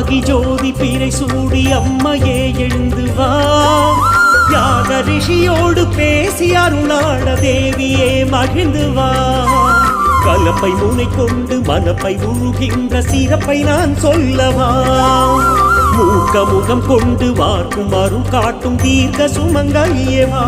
ஆகி ஜோதி பிறை சூடி அம்மையே எழுந்து வா யாக ரிஷியோடு பேசி அருளாட தேவியே மகிழ்ந்து வா கலப்பை முனை கொண்டு மனப்பை உழுகின்ற சிறப்பை நான் சொல்லவா மூக்க முகம் கொண்டு வார்க்கும் அருள் காட்டும் தீர்க்க சுமங்கல்யவா